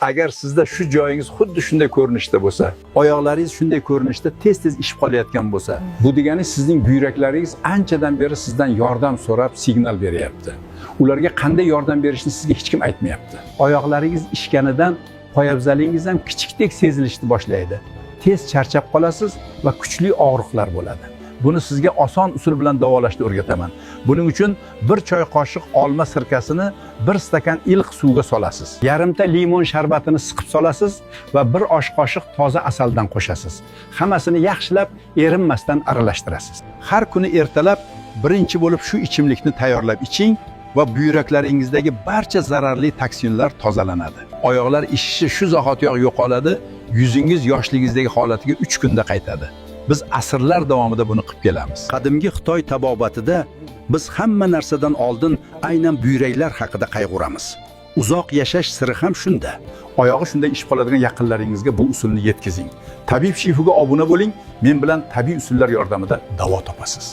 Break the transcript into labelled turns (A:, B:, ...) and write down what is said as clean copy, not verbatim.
A: Agar sizda shu joyingiz xuddi shunday ko'rinishda bo'lsa, oyoqlaringiz shunday ko'rinishda tez-tez ishib qolayotgan bo'lsa, bu degani sizning buyraklaringiz anchadan beri sizdan yordam so'rab signal beryapti. Ularga qanday yordam berishni sizga hech kim aytmayapti. Oyoqlaringiz ishganidan poyabzalingiz ham kichikdek sezilishni boshlaydi. Tez charchab qolasiz va kuchli og'riqlar bo'ladi. Buni sizga oson usul bilan davolashni o'rgataman. Buning uchun bir choy qoshiq olma sirkasini bir stakan iliq suvga solasiz. Yarimta limon sharbatini siqib solasiz va bir osh qoshiq toza asaldan qo'shasiz. Hammasini yaxshilab erinmasdan aralashtirasiz. Har kuni ertalab birinchi bo'lib shu ichimlikni tayyorlab iching va buyraklaringizdagi barcha zararli toksinlar tozalanadi. Oyoqlar ishishi shu zahotiyoq yo'qoladi, yuzingiz yoshligingizdagi holatiga 3 kunda qaytadi. Biz asrlar davomida buni qilib kelamiz. Qadimgi Xitoy tabobatida biz hamma narsadan oldin aynan buyraklar haqida qayg'uramiz. Uzoq yashash siri ham shunda. Oyog'i shunday ish qoladigan yaqinlaringizga bu usulni yetkazing. Tabib Shifuga obuna bo'ling, men bilan tabiiy usullar yordamida davo topasiz.